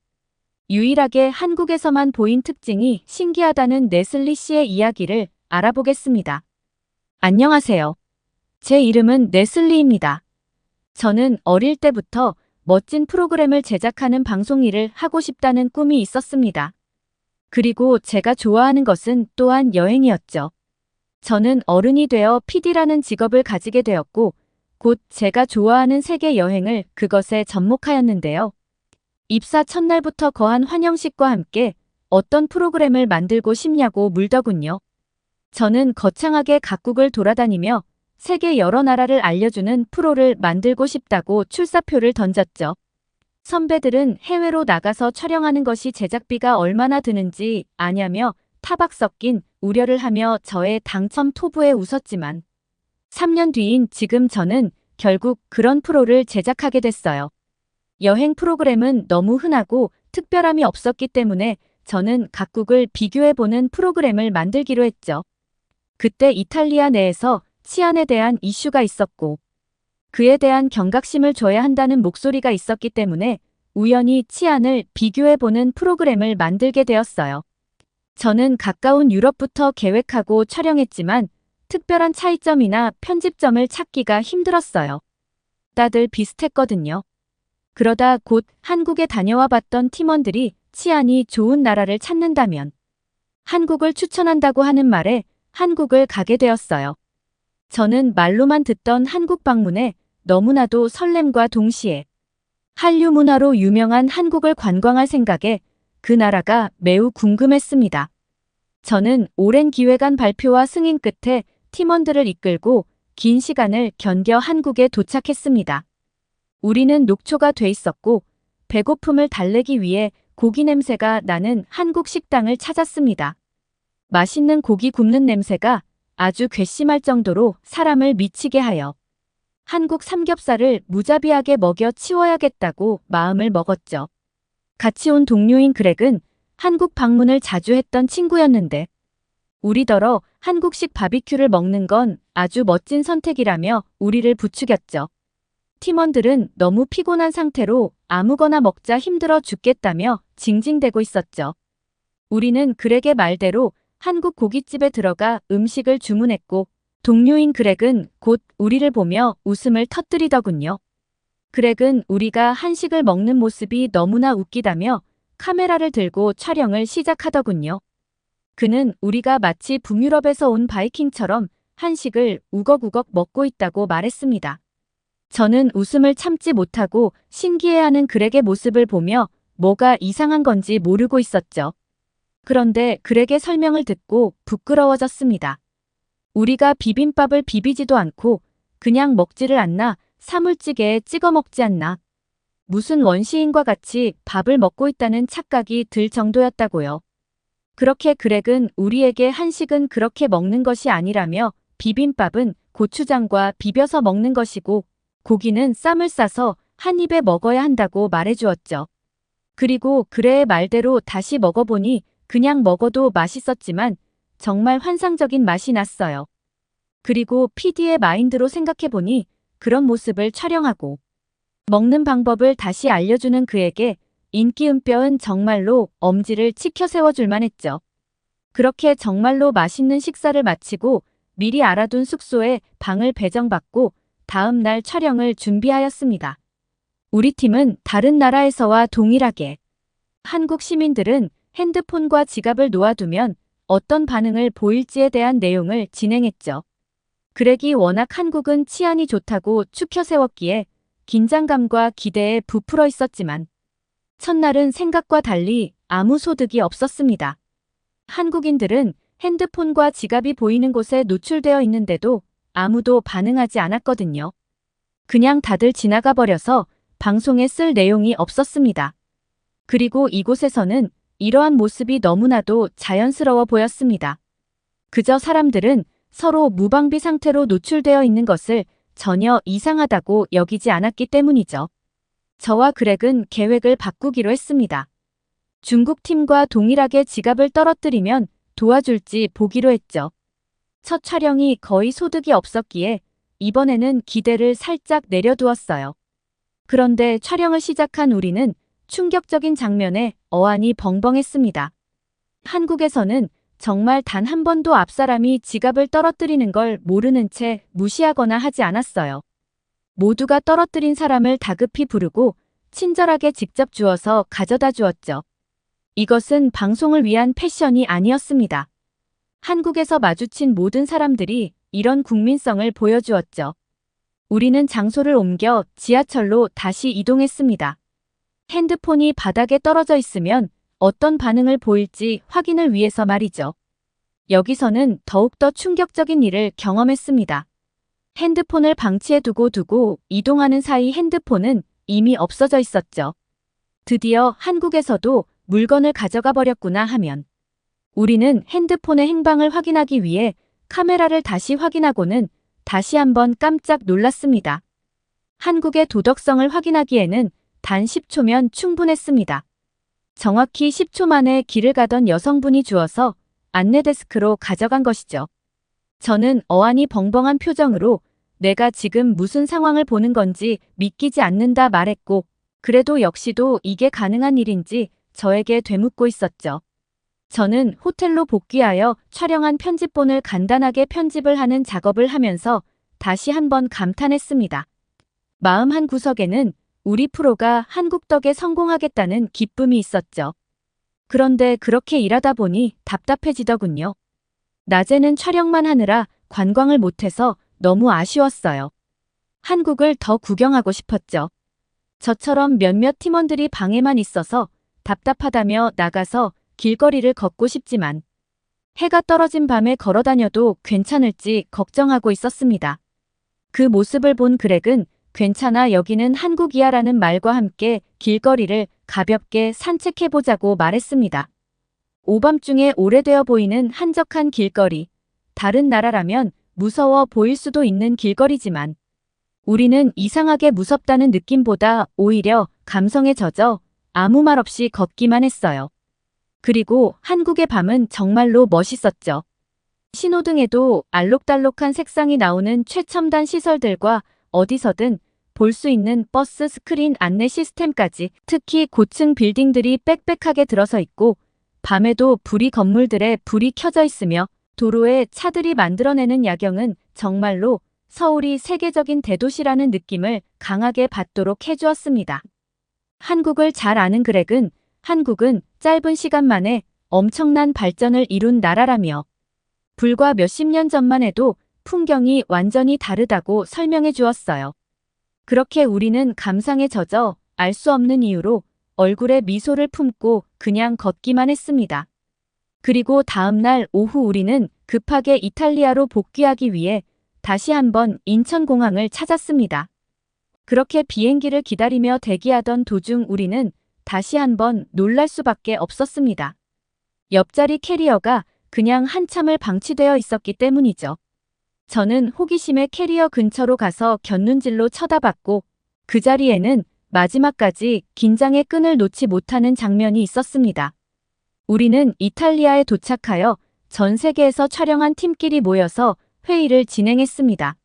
유일하게 한국에서만 보인 특징이 신기하다는 네슬리 씨의 이야기를 알아보겠습니다. 안녕하세요. 제 이름은 네슬리입니다. 저는 어릴 때부터 멋진 프로그램을 제작하는 방송 일을 하고 싶다는 꿈이 있었습니다. 그리고 제가 좋아하는 것은 또한 여행이었죠. 저는 어른이 되어 PD라는 직업을 가지게 되었고 곧 제가 좋아하는 세계 여행을 그것에 접목하였는데요. 입사 첫날부터 거한 환영식과 함께 어떤 프로그램을 만들고 싶냐고 물더군요. 저는 거창하게 각국을 돌아다니며 세계 여러 나라를 알려주는 프로를 만들고 싶다고 출사표를 던졌죠. 선배들은 해외로 나가서 촬영하는 것이 제작비가 얼마나 드는지 아냐며 타박 섞인 우려를 하며 저의 당첨 토부에 웃었지만 3년 뒤인 지금 저는 결국 그런 프로를 제작하게 됐어요. 여행 프로그램은 너무 흔하고 특별함이 없었기 때문에 저는 각국을 비교해보는 프로그램을 만들기로 했죠. 그때 이탈리아 내에서 치안에 대한 이슈가 있었고 그에 대한 경각심을 줘야 한다는 목소리가 있었기 때문에 우연히 치안을 비교해보는 프로그램을 만들게 되었어요. 저는 가까운 유럽부터 계획하고 촬영했지만 특별한 차이점이나 편집점을 찾기가 힘들었어요. 다들 비슷했거든요. 그러다 곧 한국에 다녀와 봤던 팀원들이 치안이 좋은 나라를 찾는다면 한국을 추천한다고 하는 말에 한국을 가게 되었어요. 저는 말로만 듣던 한국 방문에 너무나도 설렘과 동시에 한류 문화로 유명한 한국을 관광할 생각에 그 나라가 매우 궁금했습니다. 저는 오랜 기획안 발표와 승인 끝에 팀원들을 이끌고 긴 시간을 견뎌 한국에 도착했습니다. 우리는 녹초가 돼 있었고 배고픔을 달래기 위해 고기 냄새가 나는 한국 식당을 찾았습니다. 맛있는 고기 굽는 냄새가 아주 괘씸할 정도로 사람을 미치게 하여 한국 삼겹살을 무자비하게 먹여 치워야겠다고 마음을 먹었죠. 같이 온 동료인 그렉은 한국 방문을 자주 했던 친구였는데 우리더러 한국식 바비큐를 먹는 건 아주 멋진 선택이라며 우리를 부추겼죠. 팀원들은 너무 피곤한 상태로 아무거나 먹자 힘들어 죽겠다며 징징대고 있었죠. 우리는 그렉의 말대로 한국 고깃집에 들어가 음식을 주문했고 동료인 그렉은 곧 우리를 보며 웃음을 터뜨리더군요. 그렉은 우리가 한식을 먹는 모습이 너무나 웃기다며 카메라를 들고 촬영을 시작하더군요. 그는 우리가 마치 북유럽에서 온 바이킹처럼 한식을 우걱우걱 먹고 있다고 말했습니다. 저는 웃음을 참지 못하고 신기해하는 그렉의 모습을 보며 뭐가 이상한 건지 모르고 있었죠. 그런데 그렉의 설명을 듣고 부끄러워졌습니다. 우리가 비빔밥을 비비지도 않고 그냥 먹지를 않나 사물찌개에 찍어 먹지 않나 무슨 원시인과 같이 밥을 먹고 있다는 착각이 들 정도였다고요. 그렇게 그렉은 우리에게 한식은 그렇게 먹는 것이 아니라며 비빔밥은 고추장과 비벼서 먹는 것이고 고기는 쌈을 싸서 한 입에 먹어야 한다고 말해주었죠. 그리고 그레의 말대로 다시 먹어보니 그냥 먹어도 맛있었지만 정말 환상적인 맛이 났어요. 그리고 PD의 마인드로 생각해보니 그런 모습을 촬영하고 먹는 방법을 다시 알려주는 그에게 인기은뼈는 정말로 엄지를 치켜 세워줄만 했죠. 그렇게 정말로 맛있는 식사를 마치고 미리 알아둔 숙소에 방을 배정받고 다음 날 촬영을 준비하였습니다. 우리 팀은 다른 나라에서와 동일하게 한국 시민들은 핸드폰과 지갑을 놓아두면 어떤 반응을 보일지에 대한 내용을 진행했죠. 그렉이 워낙 한국은 치안이 좋다고 추켜 세웠기에 긴장감과 기대에 부풀어 있었지만 첫날은 생각과 달리 아무 소득이 없었습니다. 한국인들은 핸드폰과 지갑이 보이는 곳에 노출되어 있는데도 아무도 반응하지 않았거든요. 그냥 다들 지나가 버려서 방송에 쓸 내용이 없었습니다. 그리고 이곳에서는 이러한 모습이 너무나도 자연스러워 보였습니다. 그저 사람들은 서로 무방비 상태로 노출되어 있는 것을 전혀 이상하다고 여기지 않았기 때문이죠. 저와 그렉은 계획을 바꾸기로 했습니다. 중국 팀과 동일하게 지갑을 떨어뜨리면 도와줄지 보기로 했죠. 첫 촬영이 거의 소득이 없었기에 이번에는 기대를 살짝 내려두었어요. 그런데 촬영을 시작한 우리는 충격적인 장면에 어안이 벙벙했습니다. 한국에서는 정말 단 한 번도 앞사람이 지갑을 떨어뜨리는 걸 모르는 채 무시하거나 하지 않았어요. 모두가 떨어뜨린 사람을 다급히 부르고 친절하게 직접 주어서 가져다 주었죠. 이것은 방송을 위한 패션이 아니었습니다. 한국에서 마주친 모든 사람들이 이런 국민성을 보여주었죠. 우리는 장소를 옮겨 지하철로 다시 이동했습니다. 핸드폰이 바닥에 떨어져 있으면 어떤 반응을 보일지 확인을 위해서 말이죠. 여기서는 더욱더 충격적인 일을 경험했습니다. 핸드폰을 방치해 두고 이동하는 사이 핸드폰은 이미 없어져 있었죠. 드디어 한국에서도 물건을 가져가 버렸구나 하면 우리는 핸드폰의 행방을 확인하기 위해 카메라를 다시 확인하고는 다시 한번 깜짝 놀랐습니다. 한국의 도덕성을 확인하기에는 단 10초면 충분했습니다. 정확히 10초 만에 길을 가던 여성분이 주어서 안내데스크로 가져간 것이죠. 저는 어안이 벙벙한 표정으로 내가 지금 무슨 상황을 보는 건지 믿기지 않는다 말했고 그래도 역시도 이게 가능한 일인지 저에게 되묻고 있었죠. 저는 호텔로 복귀하여 촬영한 편집본을 간단하게 편집을 하는 작업을 하면서 다시 한번 감탄했습니다. 마음 한 구석에는 우리 프로가 한국 덕에 성공하겠다는 기쁨이 있었죠. 그런데 그렇게 일하다 보니 답답해지더군요. 낮에는 촬영만 하느라 관광을 못해서 너무 아쉬웠어요. 한국을 더 구경하고 싶었죠. 저처럼 몇몇 팀원들이 방에만 있어서 답답하다며 나가서 길거리를 걷고 싶지만 해가 떨어진 밤에 걸어다녀도 괜찮을지 걱정하고 있었습니다. 그 모습을 본 그렉은 괜찮아 여기는 한국이야라는 말과 함께 길거리를 가볍게 산책해보자고 말했습니다. 오밤중에 오래되어 보이는 한적한 길거리. 다른 나라라면 무서워 보일 수도 있는 길거리지만 우리는 이상하게 무섭다는 느낌보다 오히려 감성에 젖어 아무 말 없이 걷기만 했어요. 그리고 한국의 밤은 정말로 멋있었죠. 신호등에도 알록달록한 색상이 나오는 최첨단 시설들과 어디서든 볼 수 있는 버스 스크린 안내 시스템까지 특히 고층 빌딩들이 빽빽하게 들어서 있고 밤에도 건물들에 불이 켜져 있으며 도로에 차들이 만들어내는 야경은 정말로 서울이 세계적인 대도시라는 느낌을 강하게 받도록 해주었습니다. 한국을 잘 아는 그렉은 한국은 짧은 시간 만에 엄청난 발전을 이룬 나라라며 불과 몇십 년 전만 해도 풍경이 완전히 다르다고 설명해 주었어요. 그렇게 우리는 감상에 젖어 알 수 없는 이유로 얼굴에 미소를 품고 그냥 걷기만 했습니다. 그리고 다음 날 오후 우리는 급하게 이탈리아로 복귀하기 위해 다시 한번 인천공항을 찾았습니다. 그렇게 비행기를 기다리며 대기하던 도중 우리는 다시 한번 놀랄 수밖에 없었습니다. 옆자리 캐리어가 그냥 한참을 방치되어 있었기 때문이죠. 저는 호기심에 캐리어 근처로 가서 곁눈질로 쳐다봤고 그 자리에는 마지막까지 긴장의 끈을 놓지 못하는 장면이 있었습니다. 우리는 이탈리아에 도착하여 전 세계에서 촬영한 팀끼리 모여서 회의를 진행했습니다.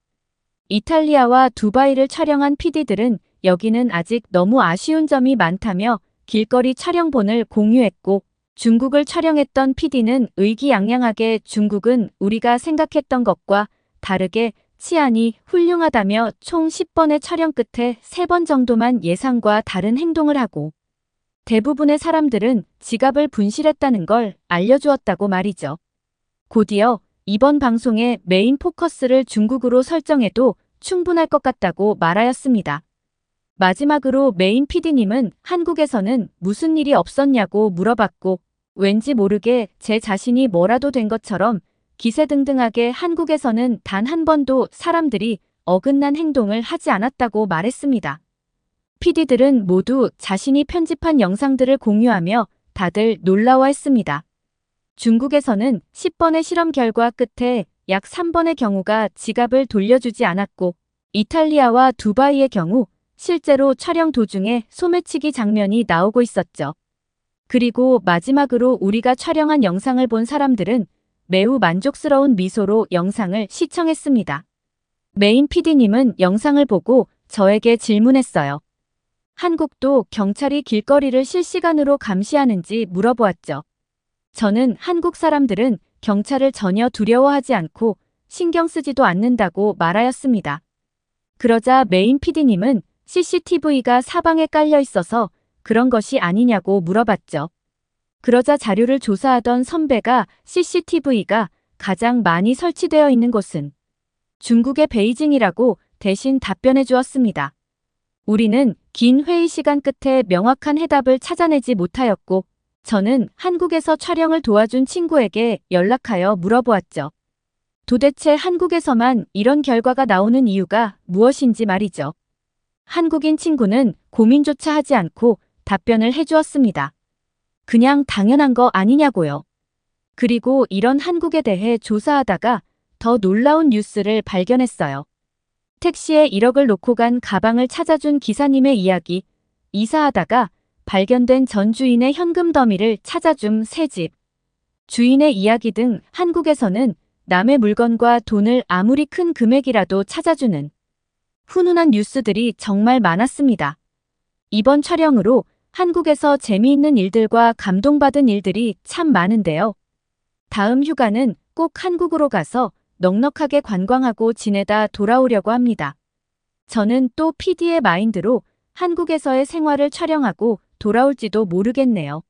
이탈리아와 두바이를 촬영한 PD들은 여기는 아직 너무 아쉬운 점이 많다며 길거리 촬영본을 공유했고 중국을 촬영했던 PD는 의기양양하게 중국은 우리가 생각했던 것과 다르게 치안이 훌륭하다며 총 10번의 촬영 끝에 3번 정도만 예상과 다른 행동을 하고 대부분의 사람들은 지갑을 분실했다는 걸 알려주었다고 말이죠. 곧이어 이번 방송의 메인 포커스를 중국으로 설정해도 충분할 것 같다고 말하였습니다. 마지막으로 메인 PD님은 한국에서는 무슨 일이 없었냐고 물어봤고 왠지 모르게 제 자신이 뭐라도 된 것처럼 기세등등하게 한국에서는 단 한 번도 사람들이 어긋난 행동을 하지 않았다고 말했습니다. PD들은 모두 자신이 편집한 영상들을 공유하며 다들 놀라워했습니다. 중국에서는 10번의 실험 결과 끝에 약 3번의 경우가 지갑을 돌려주지 않았고 이탈리아와 두바이의 경우 실제로 촬영 도중에 소매치기 장면이 나오고 있었죠. 그리고 마지막으로 우리가 촬영한 영상을 본 사람들은 매우 만족스러운 미소로 영상을 시청했습니다. 메인 PD님은 영상을 보고 저에게 질문했어요. 한국도 경찰이 길거리를 실시간으로 감시하는지 물어보았죠. 저는 한국 사람들은 경찰을 전혀 두려워하지 않고 신경 쓰지도 않는다고 말하였습니다. 그러자 메인 PD님은 CCTV가 사방에 깔려 있어서 그런 것이 아니냐고 물어봤죠. 그러자 자료를 조사하던 선배가 CCTV가 가장 많이 설치되어 있는 곳은 중국의 베이징이라고 대신 답변해 주었습니다. 우리는 긴 회의 시간 끝에 명확한 해답을 찾아내지 못하였고 저는 한국에서 촬영을 도와준 친구에게 연락하여 물어보았죠. 도대체 한국에서만 이런 결과가 나오는 이유가 무엇인지 말이죠. 한국인 친구는 고민조차 하지 않고 답변을 해주었습니다. 그냥 당연한 거 아니냐고요. 그리고 이런 한국에 대해 조사하다가 더 놀라운 뉴스를 발견했어요. 택시에 1억을 놓고 간 가방을 찾아준 기사님의 이야기, 이사하다가 발견된 전 주인의 현금 더미를 찾아줌 새 집, 주인의 이야기 등 한국에서는 남의 물건과 돈을 아무리 큰 금액이라도 찾아주는 훈훈한 뉴스들이 정말 많았습니다. 이번 촬영으로 한국에서 재미있는 일들과 감동받은 일들이 참 많은데요. 다음 휴가는 꼭 한국으로 가서 넉넉하게 관광하고 지내다 돌아오려고 합니다. 저는 또 PD의 마인드로 한국에서의 생활을 촬영하고 돌아올지도 모르겠네요.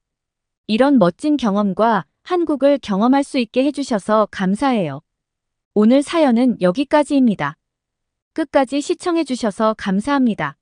이런 멋진 경험과 한국을 경험할 수 있게 해주셔서 감사해요. 오늘 사연은 여기까지입니다. 끝까지 시청해주셔서 감사합니다.